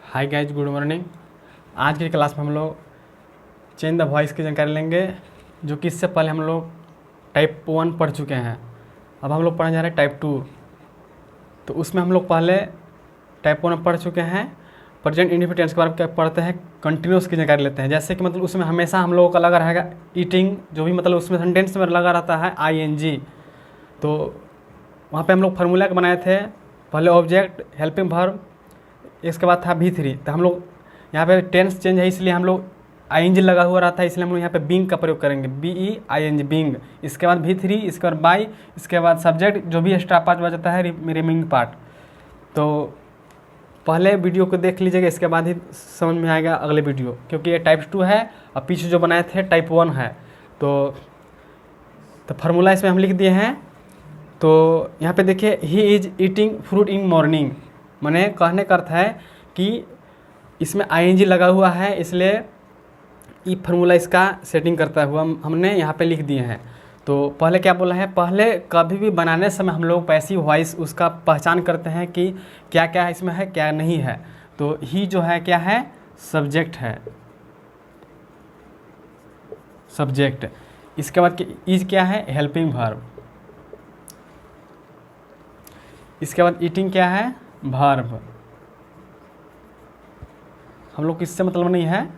Hi guys, good morning. आज की class में हम लोग चेंज द वॉइस की जानकारी लेंगे, जो कि इससे पहले हम लोग टाइप 1 पढ़ चुके हैं। अब हम लोग पढ़ने जा रहे हैं टाइप 2। तो उसमें हम लोग पहले टाइप 1 में पढ़ चुके हैं। प्रेजेंट इंडेफिनिट टेंस के बारे में क्या पढ़ते हैं, कंटिन्यूस की जानकारी लेते हैं। जैसे कि मतलब उसमें हमेशा हम लोगों का लगा रहेगा ईटिंग, जो भी मतलब उसमें सेंटेंस में लगा रहता है ING। तो वहाँ पे हम लोग फार्मूला बनाए थे, पहले ऑब्जेक्ट, हेल्पिंग वर्ब, इसके बाद था V3। तो हम लोग यहाँ पे टेंस चेंज है, इसलिए हम लोग ING लगा हुआ रहता है, इसलिए हम लोग यहाँ पे बिंग का प्रयोग करेंगे, BEING, बिंग। इसके बाद V3, इसके बाद बाई, इसके बाद सब्जेक्ट, जो भी एक्स्ट्रा पार्ट बचता है रिमेनिंग पार्ट। तो पहले वीडियो को देख लीजिएगा, इसके बाद ही समझ में आएगा अगले वीडियो, क्योंकि ये टाइप 2 है और पीछे जो बनाए थे टाइप 1 है। तो फार्मूला इसमें हम लिख दिए हैं। तो यहाँ पे देखिए, he is eating fruit in morning, मैंने कहने का अर्थ है कि इसमें ING लगा हुआ है, इसलिए ये फार्मूला इसका सेटिंग करता हुआ हमने यहाँ पे लिख दिए हैं। तो पहले क्या बोला है, पहले कभी भी बनाने समय हम लोग पैसिव वॉइस उसका पहचान करते हैं कि क्या क्या इसमें है, क्या नहीं है। तो ही जो है क्या है, सब्जेक्ट है, सब्जेक्ट। इसके बाद इज क्या है, हेल्पिंग वर्ब। इसके बाद ईटिंग क्या है, वर्ब। हम लोग किससे मतलब नहीं है।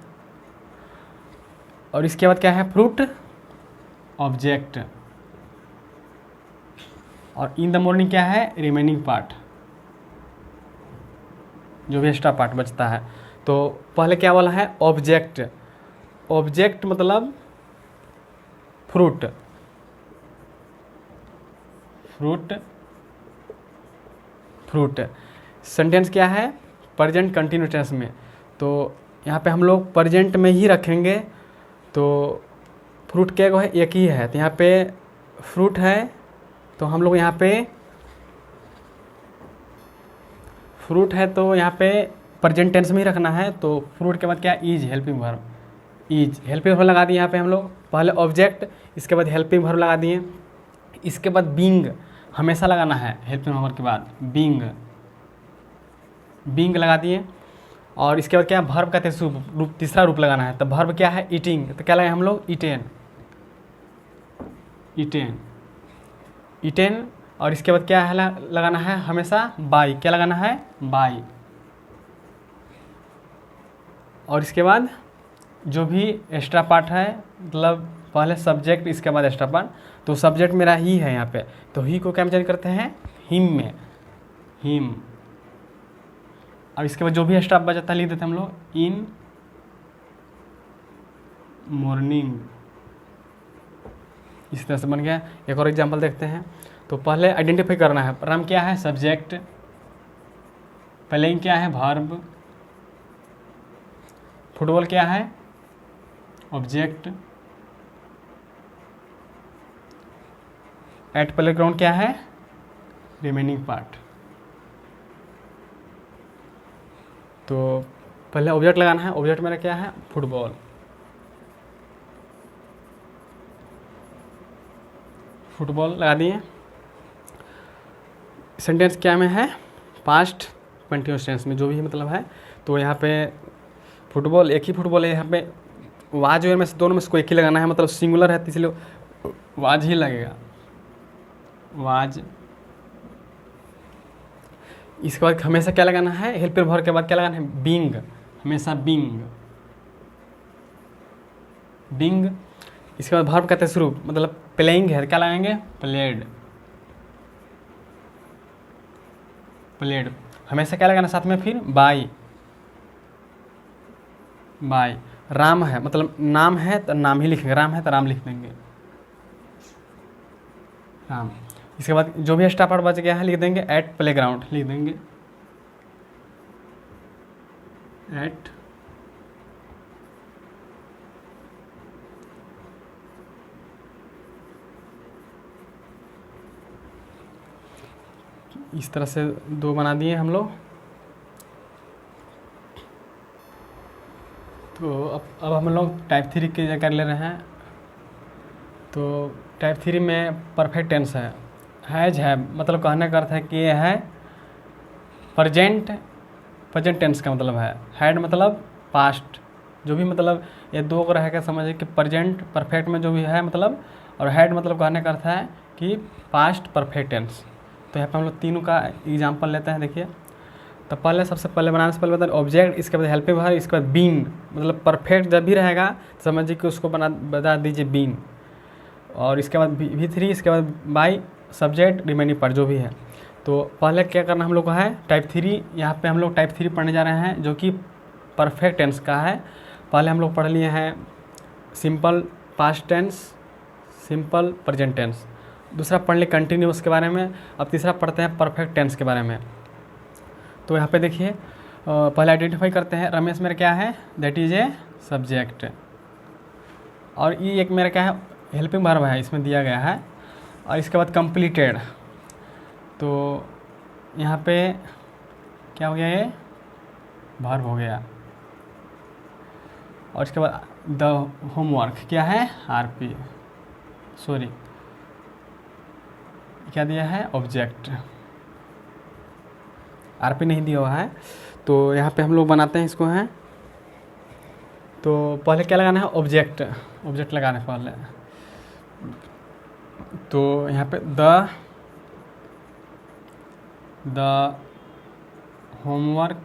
और इसके बाद क्या है, फ्रूट, ऑब्जेक्ट। और इन द मॉर्निंग क्या है, रिमेनिंग पार्ट, जो भी एक्स्ट्रा पार्ट बचता है। तो पहले क्या वाला है, ऑब्जेक्ट। ऑब्जेक्ट मतलब फ्रूट, फ्रूट, फ्रूट। सेंटेंस क्या है, प्रेजेंट कंटिन्यूस टेंस में। तो यहाँ पे हम लोग प्रेजेंट में ही रखेंगे। तो फ्रूट क्या है, एक ही है, तो यहाँ पे फ्रूट है, तो हम लोग यहाँ पे फ्रूट है, तो यहाँ पे प्रेजेंट टेंस में ही रखना है। तो फ्रूट के बाद क्या, is, helping verb, is helping verb लगा दिए यहाँ पे हम लोग। पहले ऑब्जेक्ट, इसके बाद हेल्पिंग वर्ब लगा दिए। इसके बाद बिंग हमेशा लगाना है, हेल्पिंग वर्ब के बाद बिंग, बिंग लगा दिए। और इसके बाद क्या, वर्ब का तीसरा रूप लगाना है। तो वर्ब क्या है, ईटिंग, तो क्या लगाए हम लोग, ईटेन, ईटेन, ईटेन। और इसके बाद क्या है लगाना है, हमेशा बाई, क्या लगाना है, बाई। और इसके बाद जो भी एक्स्ट्रा पार्ट है, मतलब पहले सब्जेक्ट, इसके बाद एक्स्ट्रा पार्ट। तो सब्जेक्ट मेरा ही है यहाँ पे, तो ही को क्या चेंज करते हैं, हिम में, हिम। अब इसके बाद जो भी एक्स्ट्रा बचता है लिख देते हैं हम लोग, इन मॉर्निंग। इस तरह से बन गया। एक और एग्जांपल देखते हैं। तो पहले आइडेंटिफाई करना है, राम क्या है, सब्जेक्ट, प्लेइंग क्या है, वर्ब, फुटबॉल क्या है, ऑब्जेक्ट, एट प्लेग्राउंड क्या है, रिमेनिंग पार्ट। तो पहले ऑब्जेक्ट लगाना है, ऑब्जेक्ट मेरा क्या है, फुटबॉल, फुटबॉल लगा दिए। सेंटेंस क्या में है, पास्ट कंटिन्यूअस टेंस में, जो भी मतलब है। तो यहाँ पे फुटबॉल, एक ही फुटबॉल है, यहाँ पे वाज में से दोनों में से कोई एक ही लगाना है, मतलब सिंगुलर है तो इसलिए वाज ही लगेगा, वाज। इसके बाद हमेशा क्या लगाना है, हेल्पिंग वर्ब के बाद क्या लगाना है, बिंग, हमेशा बिंग, बिंग। इसके बाद वर्ब का तीसरा रूप, मतलब प्लेइंग है, क्या लगाएंगे, प्लेड, प्लेड। हमेशा क्या लगाना साथ में, फिर बाई, बाई। राम है, मतलब नाम है तो नाम ही लिखेंगे, राम है तो राम लिख देंगे, राम। इसके बाद जो भी एक्स्ट्रा पार्ट बच गया है लिख देंगे, एट प्लेग्राउंड लिख देंगे, एट इस तरह से दो बना दिए हम लोग। तो अब हम लोग टाइप 3 की जानकारी ले रहे हैं। तो टाइप 3 में परफेक्ट टेंस है, हैज है, मतलब कहने का अर्थ है कि ये है प्रेजेंट प्रेजेंट टेंस का मतलब है, हैड मतलब पास्ट, जो भी मतलब ये दो को रहेगा समझिए कि प्रेजेंट परफेक्ट में जो भी है मतलब, और हैड मतलब कहने का अर्थ है कि पास्ट परफेक्ट टेंस। तो यहाँ पे हम लोग तीनों का एग्जाम्पल लेते हैं। देखिए, तो पहले सबसे पहले बनाने से पहले बता ऑब्जेक्ट, इसके बाद हेल्पिंग वर्ब, इसके बाद बीन, मतलब परफेक्ट जब भी रहेगा तो समझिए कि उसको बता दीजिए बीन, और इसके बाद V3, इसके बाद बाई सब्जेक्ट रिमेनिंग पार्ट जो भी है। तो पहले क्या करना हम लोग को है टाइप 3, यहाँ पे हम लोग टाइप 3 पढ़ने जा रहे हैं जो कि परफेक्ट टेंस का है। पहले हम लोग पढ़ लिए हैं simple past tense, simple present tense, दूसरा पढ़ लिए कंटिन्यूस के बारे में, अब तीसरा पढ़ते हैं परफेक्ट टेंस के बारे में। तो यहाँ पे देखिए पहले आइडेंटिफाई करते हैं, रमेश मेरा क्या है, दैट इज ए सब्जेक्ट, और ये एक मेरा क्या है हेल्पिंग वर्ब है, इसमें दिया गया है। और इसके बाद कंप्लीटेड, तो यहाँ पे क्या हो गया, ये वर्ब हो गया। और इसके बाद द होमवर्क क्या है, आरपी, सॉरी क्या दिया है, ऑब्जेक्ट, आरपी नहीं दिया हुआ है। तो यहाँ पे हम लोग बनाते हैं इसको हैं। तो पहले क्या लगाना है, ऑब्जेक्ट, ऑब्जेक्ट लगाना है पहले। तो यहाँ पे द होमवर्क,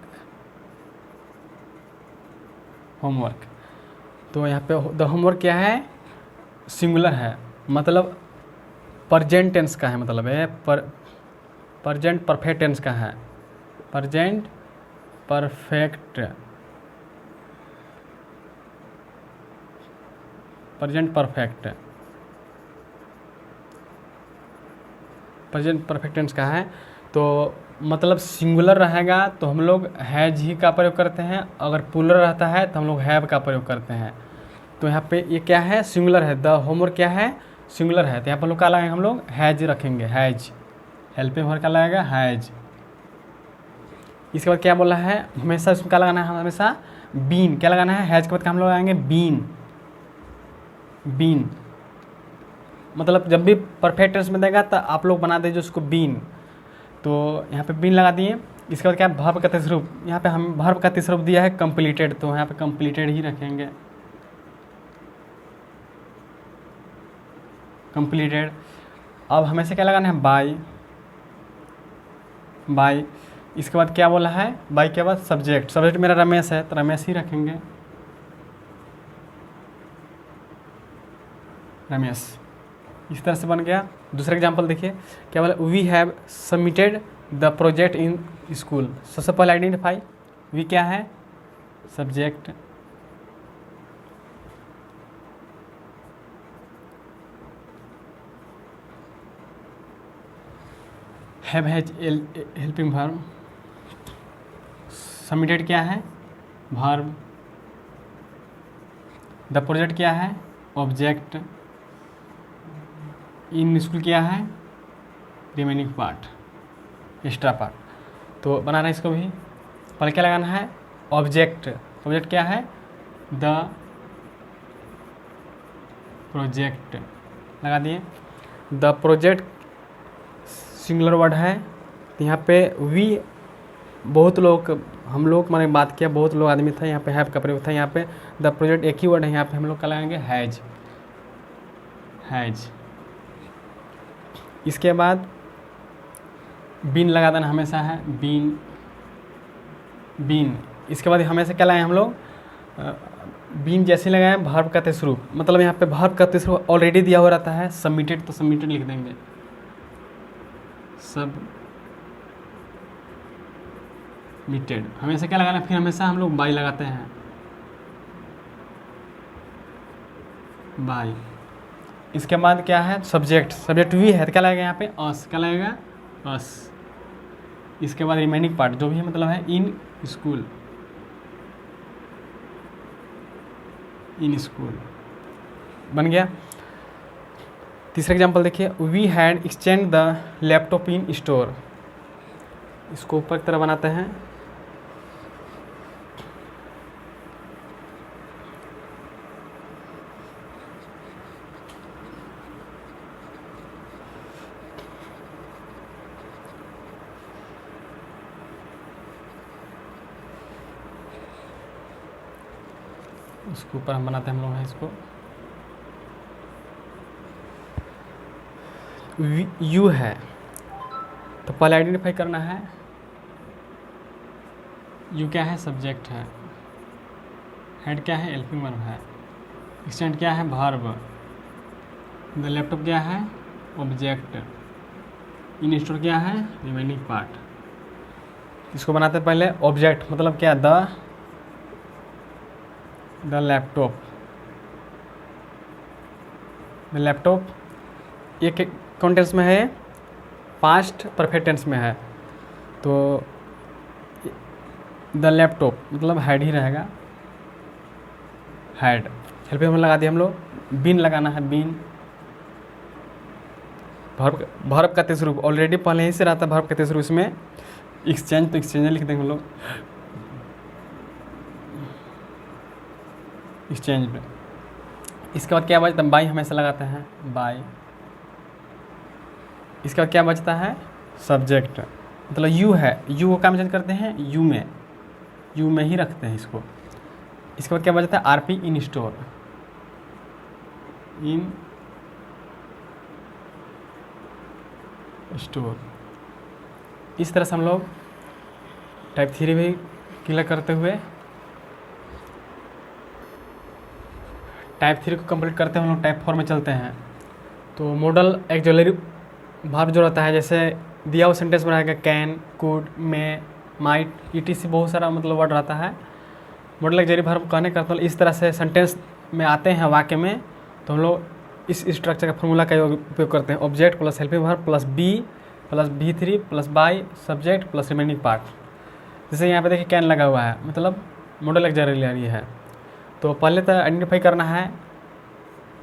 होमवर्क, तो यहाँ पे द होमवर्क क्या है, सिंगुलर है, मतलब प्रेजेंट टेंस का है, मतलब है प्रेजेंट परफेक्ट टेंस का है, present perfect, present perfect, present perfect tense का है। तो मतलब सिंगुलर रहेगा तो हम लोग हैज ही का प्रयोग करते हैं, अगर प्लूरल रहता है तो हम लोग हैव का प्रयोग करते हैं। तो यहाँ पे ये क्या है, सिंगुलर है, द होमवर्क क्या है, सिंगुलर है, तो यहाँ पर लोग क्या लगाएंगे, हम लोग हैज रखेंगे, हैज, हेल्पिंग वर्ब क्या लगाएगा, हैज। इसके बाद क्या बोला है, हमेशा इसमें क्या लगाना है, हमेशा बीन, क्या लगाना है, हैज के बाद क्या हम लोग लगाएंगे, बीन, बीन, मतलब जब भी परफेक्ट टेंस में देगा तो आप लोग बना दीजिए उसको बीन। तो यहाँ पे बीन लगा दिए। इसके बाद क्या, वर्ब का तीसरा रूप, यहाँ पे हम वर्ब का तीसरा रूप दिया है कंप्लीटेड, तो यहाँ पे कंप्लीटेड ही रखेंगे, कंप्लीटेड। अब हमें से क्या लगाना है, बाई, बाई। इसके बाद क्या बोला है, बाई के बाद सब्जेक्ट, सब्जेक्ट मेरा रमेश है तो रमेश ही रखेंगे, रमेश। इस तरह से बन गया। दूसरा एग्जांपल देखिए, क्या बोला, we have submitted the project in school. सबसे पहले आइडेंटिफाई, वी क्या है, subject, have has helping verb, submitted क्या है, वर्ब, द प्रोजेक्ट क्या है, ऑब्जेक्ट, इन स्कूल क्या है, रिमेनिंग पार्ट, एक्स्ट्रा पार्ट। तो बनाना है इसको भी, पहले क्या लगाना है, ऑब्जेक्ट, ऑब्जेक्ट क्या है, द प्रोजेक्ट लगा दिए। द प्रोजेक्ट सिंगुलर वर्ड है, तो यहाँ पे वी बहुत लोग, हम लोग मैंने बात किया, बहुत लोग आदमी था, यहाँ पे हैव का प्रयोग था, यहाँ पे द प्रोजेक्ट एक ही वर्ड है, यहाँ पे हम लोग क्या लगाएंगे, हैज, हैज। इसके बाद बीन लगा देना हमेशा है, बीन, बीन। इसके बाद हमेशा क्या लगाए हम लोग, बीन जैसे लगाए वर्ब का तीसरा रूप, मतलब यहाँ पे वर्ब का तीसरा रूप ऑलरेडी दिया हुआ रहता है, सबमिटेड, तो सबमिटेड लिख देंगे, सबमिटेड। हमेशा क्या लगाना, फिर हमेशा हम लोग बाई लगाते हैं, बाई। इसके बाद क्या है, सब्जेक्ट, सब्जेक्ट वी है तो क्या लगेगा यहाँ पे, अस, क्या लगेगा, अस। इसके बाद रिमेनिंग पार्ट जो भी है, मतलब है इन स्कूल, इन स्कूल बन गया। तीसरा एग्जांपल देखिए, we had exchange the laptop in store. इसको ऊपर की तरह बनाते हैं, उसके ऊपर हम बनाते हैं हम लोग हैं इसको यू है। तो पहले आइडेंटिफाई करना है यू क्या है, सब्जेक्ट है। हेड क्या है, हेल्पिंग वर्ब है। एक्सटेंड क्या है, वर्ब। द लैपटॉप क्या है, ऑब्जेक्ट। इन स्टोर क्या है, रिमेनिंग पार्ट। इसको बनाते हैं पहले ऑब्जेक्ट मतलब क्या, द लैपटॉप। द लैपटॉप ये कौन टेंस में है, पास्ट परफेक्ट टेंस में है। तो द लैपटॉप मतलब हेड ही रहेगा, हेड। हेल्पिंग वर्ब लगा दिया हम लोग। बीन लगाना है, बीन वर्ब का तीसरा रूप। ऑलरेडी पहले ही से रहता है वर्ब का तीसरा रूप इसमें। एक्सचेंज तो एक्सचेंज लिख देंगे हम लोग, एक्सचेंज में। इसके बाद क्या बचता है, बाई हमेशा लगाते हैं, बाई। इसके बाद क्या बचता है, सब्जेक्ट मतलब यू है। यू को क्या में चेंज करते हैं, यू में ही रखते हैं इसको। इसके बाद क्या बचता है, आरपी इन स्टोर, इन स्टोर। इस तरह से हम लोग टाइप 3 भी क्लियर करते हुए टाइप 3 को कंप्लीट करते हुए हम लोग टाइप 4 में चलते हैं। तो मॉडल ऑक्सिलरी वर्ब जो रहता है, जैसे दिया हुआ सेंटेंस में रहेगा can, could, may, might, etc बहुत सारा मतलब वर्ड रहता है। मॉडल ऑक्सिलरी वर्ब कहने का मतलब इस तरह से सेंटेंस में आते हैं वाक्य में, तो हम लोग इस स्ट्रक्चर का फॉर्मूला का उपयोग करते हैं। Object plus helping verb plus be plus V3 plus by subject plus remaining part. जैसे यहाँ पे देखिए कैन लगा हुआ है, मतलब मॉडल ऑक्सिलरी है। तो पहले तो आइडेंटिफाई करना है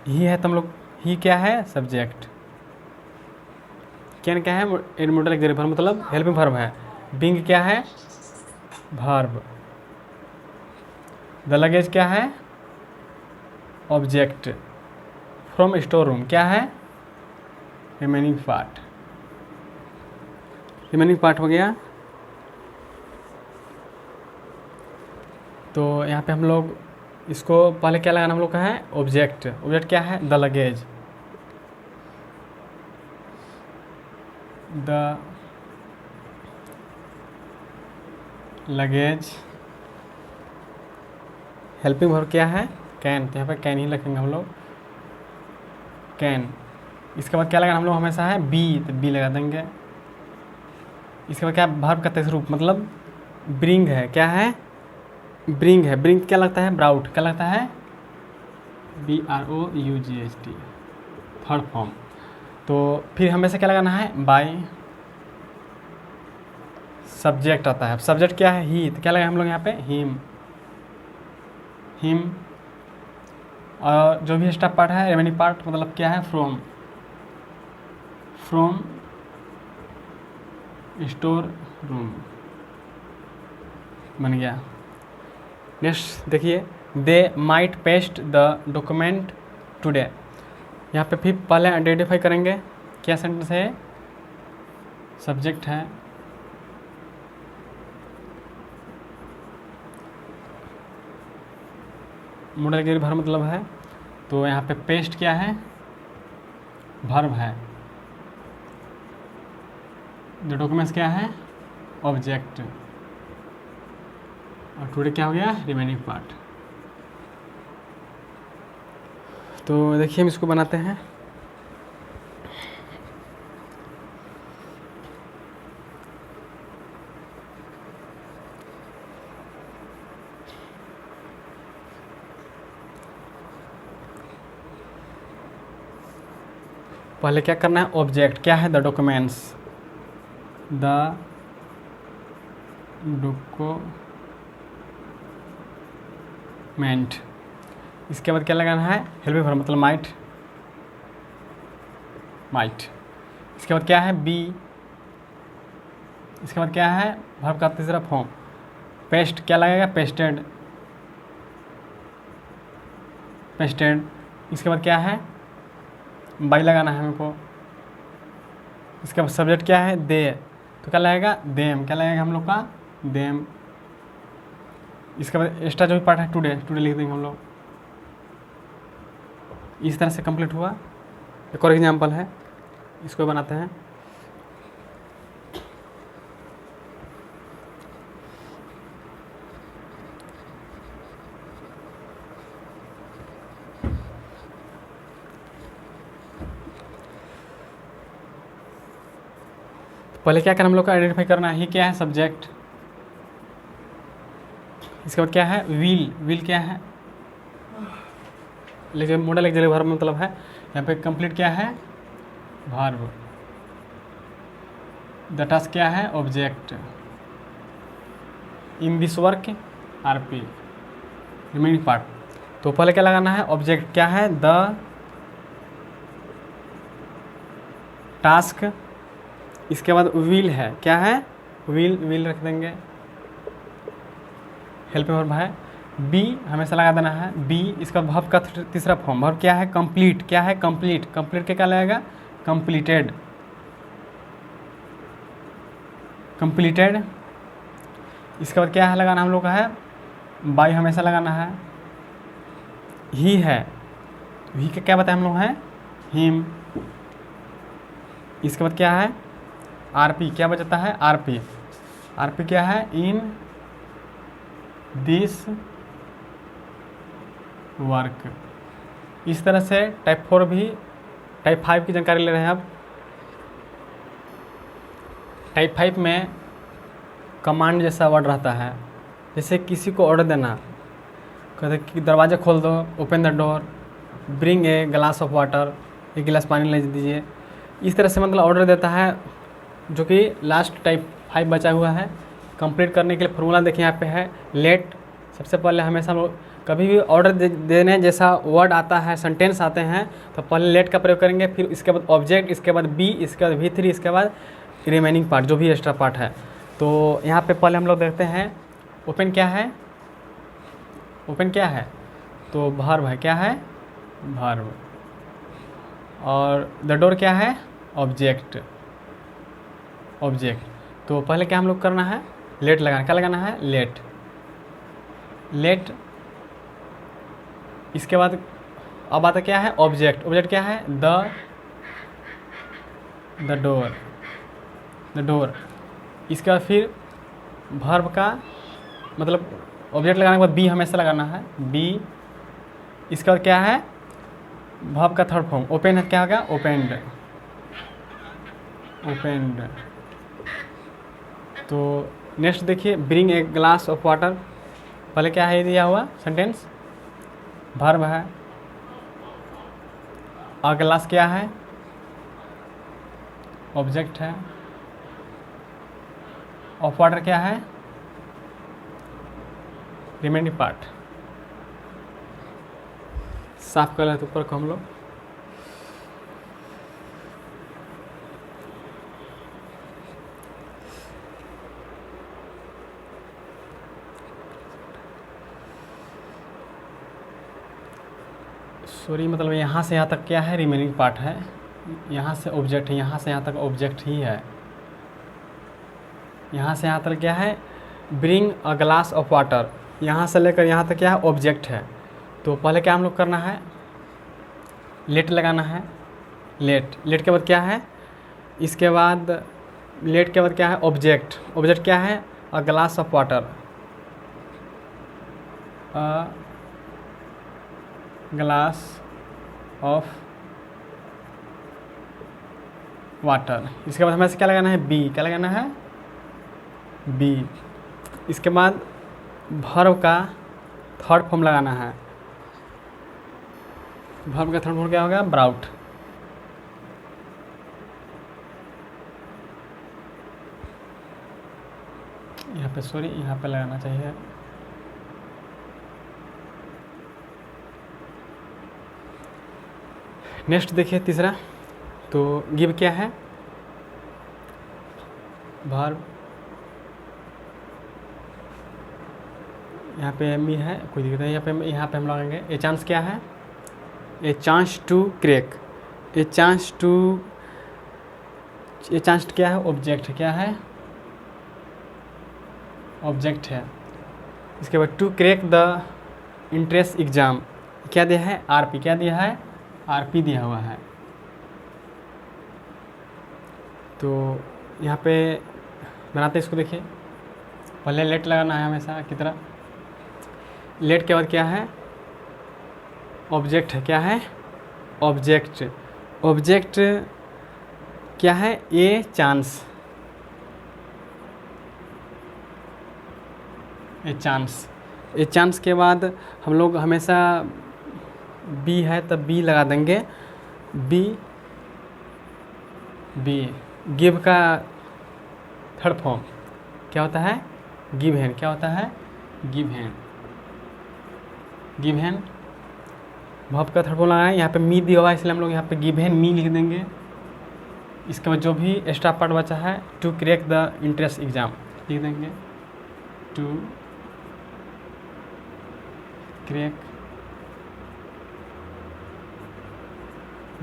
ही है, तो हम लोग ही क्या है, सब्जेक्ट। कैन क्या है, मॉडल ऑक्सिलरी वर्ब मतलब हेल्पिंग वर्ब है। बिंग क्या है, वर्ब। द लगेज क्या है, ऑब्जेक्ट। फ्रॉम स्टोर रूम क्या है, रिमेनिंग पार्ट। रिमेनिंग पार्ट हो गया। तो यहाँ पे हम लोग इसको पहले क्या लगाना हम लोग का है, ऑब्जेक्ट। ऑब्जेक्ट क्या है, the luggage. The luggage. Helping verb क्या है, कैन। तो यहाँ पे कैन ही लिखेंगे हम लोग, कैन। इसके बाद क्या लगाना हम लोग हमेशा है, बी, तो बी लगा देंगे। इसके बाद क्या, वर्ब का तीसरा रूप मतलब ब्रिंग है। क्या है, ब्रिंग है। ब्रिंग क्या लगता है, ब्राउट। क्या लगता है, BROUGHT, थर्ड फॉर्म। तो फिर हमेशा क्या लगाना है, बाई। सब्जेक्ट आता है, सब्जेक्ट क्या है, ही। तो क्या लगाए हम लोग यहाँ पे, हिम। हिम। और जो भी स्टाफ पार्ट है, रिमेनिंग पार्ट मतलब क्या है, फ्रॉम। फ्रॉम स्टोर रूम बन गया। नेक्स्ट देखिए, they might paste the document today. यहाँ पे फिर पहले आइडेंटिफाई करेंगे क्या सेंटेंस है, सब्जेक्ट है। मॉडल ऑक्सिलरी वर्ब मतलब है, तो यहाँ पे पेस्ट क्या है, वर्ब है। द डॉक्यूमेंट्स क्या है, ऑब्जेक्ट। और टुडे क्या हो गया, रिमेनिंग पार्ट। तो देखिए हम इसको बनाते हैं। पहले क्या करना है, ऑब्जेक्ट क्या है, द डॉक्यूमेंट्स। The document. इसके बाद क्या लगाना है, हेल्पिंग वर्ब मतलब माइट। माइट। इसके बाद क्या है, बी। इसके बाद क्या है, वर्ब का तीसरा फॉर्म। पेस्ट क्या लगेगा, पेस्टेड। पेस्टेड। इसके बाद क्या है, बाई लगाना है हमको। इसके बाद सब्जेक्ट क्या है, दे। तो क्या लगेगा, देम। क्या लगेगा हम लोग का, देम। इसके बाद एक्स्ट्रा जो भी पार्ट है, टुडे। टुडे लिख देंगे हम लोग। इस तरह से कंप्लीट हुआ। एक और एग्जांपल है, इसको बनाते हैं। पहले क्या करना हम लोग को आइडेंटिफाई करना है, ही क्या है, सब्जेक्ट। इसके बाद क्या है, व्हील। व्हील क्या है, लेकिन मॉडल एक जगह वर्ब मतलब है। यहाँ पे कंप्लीट क्या है, वर्ब। द टास्क क्या है, object. In this work RP, remaining part. तो पहले क्या लगाना है, ऑब्जेक्ट क्या है, द टास्क। इसके बाद व्हील है, क्या है, व्हील। व्हील रख देंगे, हेल्प वर्ब है। बी हमेशा लगा देना है, बी। इसका वर्ब का तीसरा फॉर्म, वर्ब क्या है, कंप्लीट। क्या है, कंप्लीट। कंप्लीट के क्या लगेगा, कंप्लीटेड। कंप्लीटेड। इसके बाद क्या है लगाना हम लोग का है, बाई हमेशा लगाना है। ही है, ही का क्या बताया हम लोग है, हिम। इसके बाद क्या है, आरपी। क्या बचता है, आरपी। आरपी क्या है, इन दिस वर्क। इस तरह से टाइप 4 भी, टाइप 5 की जानकारी ले रहे हैं अब। टाइप 5 में कमांड जैसा वर्ड रहता है, जैसे किसी को ऑर्डर देना, कहते कि दरवाज़ा खोल दो, open the door, bring a glass of water, एक गिलास पानी ले दीजिए। इस तरह से मतलब ऑर्डर देता है, जो कि लास्ट टाइप 5 बचा हुआ है। कंप्लीट करने के लिए फॉर्मूला देखिए यहाँ पे है, लेट। सबसे पहले हमेशा कभी भी ऑर्डर देने जैसा वर्ड आता है, सेंटेंस आते हैं, तो पहले लेट का प्रयोग करेंगे, फिर इसके बाद ऑब्जेक्ट, इसके बाद बी, इसके बाद V3, इसके बाद रिमेनिंग पार्ट जो भी एक्स्ट्रा पार्ट है। तो यहाँ पे पहले हम लोग देखते हैं, ओपन क्या है, ओपन क्या है, तो वर्ब है। क्या है, वर्ब। और द डोर क्या है, ऑब्जेक्ट। ऑब्जेक्ट। तो पहले क्या हम लोग करना है, लेट लगाना। क्या लगाना है, लेट। लेट। इसके बाद अब आता क्या है, ऑब्जेक्ट। ऑब्जेक्ट क्या है, द डोर। The door. इसके बाद फिर वर्ब का मतलब ऑब्जेक्ट लगाने के बाद बी हमेशा लगाना है, बी। इसके बाद क्या है, वर्ब का थर्ड फॉर्म, ओपन है, क्या होगा, ओपेंड। ओपेंड। तो नेक्स्ट देखिए, bring a glass of water. पहले क्या है, दिया हुआ सेंटेंस, वर्ब है। और ग्लास क्या है, ऑब्जेक्ट है। ऑफ वाटर क्या है, रिमेनिंग पार्ट। साफ कर लेते ऊपर को हम लोग। सॉरी, मतलब यहाँ से यहाँ तक क्या है, रिमेनिंग पार्ट है। यहाँ से ऑब्जेक्ट है, यहाँ से यहाँ तक ऑब्जेक्ट ही है। यहाँ से यहाँ तक क्या है, bring a glass of water. यहाँ से लेकर यहाँ तक क्या है, ऑब्जेक्ट है। तो पहले क्या हम लोग करना है, लेट लगाना है। लेट। लेट के बाद क्या है, इसके बाद लेट के बाद क्या है, ऑब्जेक्ट। ऑब्जेक्ट क्या है, a glass of water. A glass of water. इसके बाद हमें से क्या लगाना है, बी। क्या लगाना है, बी। इसके बाद वर्ब का थर्ड फॉर्म लगाना है। वर्ब का थर्ड फॉर्म क्या होगा, ब्राउट। यहाँ पे सॉरी, यहाँ पे लगाना चाहिए। नेक्स्ट देखिए तीसरा, तो गिव क्या है, वर्ब। यहाँ पे एम ई है, कोई दिक्कत नहीं। यहाँ पे हम लगाएंगे ए चांस। क्या है, a chance to crack. A chance to, a chance क्या है, ऑब्जेक्ट। क्या है, ऑब्जेक्ट है। इसके बाद to crack the entrance exam. क्या दिया है, आरपी। क्या दिया है, RP दिया हुआ है। तो यहाँ पे बनाते इसको, देखिए पहले लेट लगाना है हमेशा की तरह। लेट के बाद क्या है, ऑब्जेक्ट है। क्या है, ऑब्जेक्ट। ऑब्जेक्ट क्या है, a chance, a chance. A chance के बाद हम लोग हमेशा बी है तब बी लगा देंगे। बी गिव का थर्ड फॉर्म क्या होता है, गिव हैन। क्या होता है, गिव हैन। गिव हैन वर्ब का थर्ड फॉर्म लगाना है। यहाँ पे मी दिया हुआ है इसलिए हम लोग यहाँ पे गिव हैन मी लिख देंगे। इसके बाद जो भी एक्स्ट्रा पार्ट बचा है, to crack the entrance exam लिख देंगे। To crack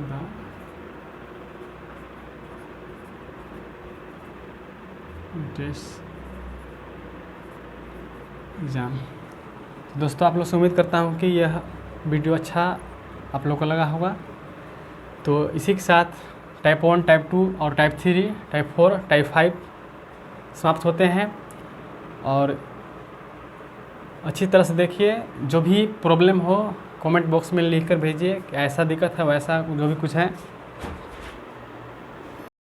the entrance exam. दोस्तों आप लोग से उम्मीद करता हूँ कि यह वीडियो अच्छा आप लोग को लगा होगा। तो इसी के साथ टाइप 1, टाइप 2 और टाइप 3, टाइप 4, टाइप 5 समाप्त होते हैं। और अच्छी तरह से देखिए, जो भी प्रॉब्लम हो कमेंट बॉक्स में लिख कर भेजिए कि ऐसा दिक्कत है वैसा जो भी कुछ है।